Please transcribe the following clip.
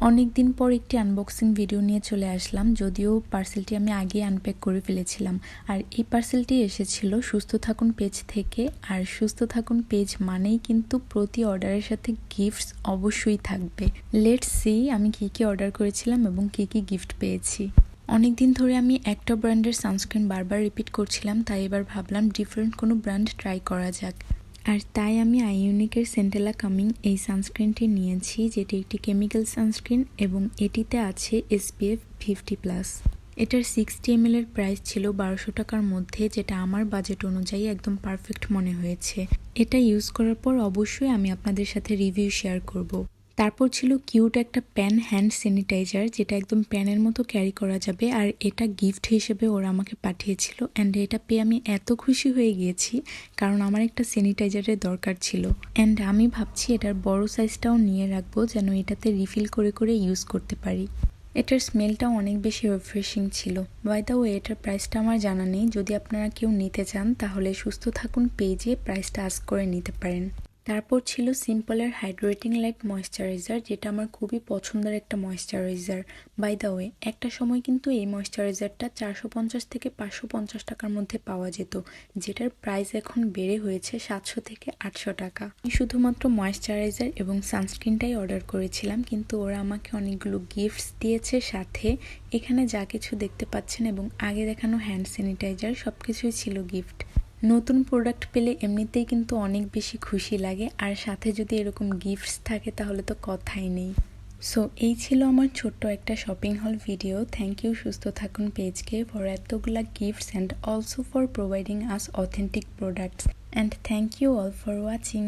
অনেক দিন পর একটি আনবক্সিং ভিডিও নিয়ে চলে আসলাম, যদিও পার্সেলটি আমি আগেই আনপ্যাক করে ফেলেছিলাম। আর এই পার্সেলটি এসেছিল সুস্থ থাকুন পেজ থেকে। আর সুস্থ থাকুন পেজ মানেই কিন্তু প্রতি অর্ডারের সাথে গিফটস অবশ্যই থাকবে। লেটস সি আমি কি অর্ডার করেছিলাম এবং কি গিফট পেয়েছি। অনেক দিন ধরে আমি একটা ব্র্যান্ডের সানস্ক্রিন বারবার রিপিট করছিলাম, তাই এবার ভাবলাম ডিফারেন্ট কোনো ব্র্যান্ড ট্রাই করা যাক। আর তাই আমি আইইউনিকের সেন্টেলা কামিং এই সানস্ক্রিনটি নিয়েছি, যেটি একটি কেমিক্যাল সানস্ক্রিন এবং এটিতে আছে SPF 50+। এটার 60 ml এর প্রাইস ছিল 1200 টাকার মধ্যে, যেটা আমার বাজেট অনুযায়ী একদম পারফেক্ট মনে হয়েছে। এটা ইউজ করার পর অবশ্যই আমি আপনাদের সাথে রিভিউ শেয়ার করব। তারপর ছিল কিউট একটা প্যান হ্যান্ড স্যানিটাইজার, যেটা একদম প্যানের মতো ক্যারি করা যাবে। আর এটা গিফট হিসেবে ওরা আমাকে পাঠিয়েছিল অ্যান্ড এটা পেয়ে আমি এত খুশি হয়ে গিয়েছি, কারণ আমার একটা স্যানিটাইজারের দরকার ছিল। অ্যান্ড আমি ভাবছি এটার বড় সাইজটাও নিয়ে রাখবো, যেন এটাতে রিফিল করে ইউজ করতে পারি। এটার স্মেলটাও অনেক বেশি রিফ্রেশিং ছিল। বাই দ্য ওয়ে, এটার প্রাইসটা আমার জানা নেই। যদি আপনারা কেউ নিতে চান তাহলে সুস্থ থাকুন পেজে প্রাইসটা আস্ক করে নিতে পারেন। তারপর ছিল সিম্পলের হাইড্রেটিং লাইট ময়েশ্চারাইজার, যেটা আমার খুবই পছন্দের একটা ময়েশ্চারাইজার। বাই দ্য ওয়ে, একটা সময় কিন্তু এই ময়েশ্চারাইজারটা 450 থেকে 550 টাকার মধ্যে পাওয়া যেত, যেটার প্রাইস এখন বেড়ে হয়েছে 700 থেকে 800 টাকা। আমি শুধুমাত্র ময়েশ্চারাইজার এবং সানস্ক্রিনটাই অর্ডার করেছিলাম, কিন্তু ওরা আমাকে অনেকগুলো গিফটস দিয়েছে সাথে। এখানে যা কিছু দেখতে পাচ্ছেন এবং আগে দেখানো হ্যান্ড স্যানিটাইজার সবকিছুই ছিল গিফট। নতুন প্রোডাক্ট পেলে এমনিতেই কিন্তু অনেক বেশি খুশি লাগে, আর সাথে যদি এরকম গিফটস থাকে তাহলে তো কথাই নেই। সো এই ছিল আমার ছোট্ট একটা শপিং হল ভিডিও। থ্যাংক ইউ সুস্থ থাকুন পেজকে ফর এতগুলা gifts and also for providing us authentic products, and thank you all for watching.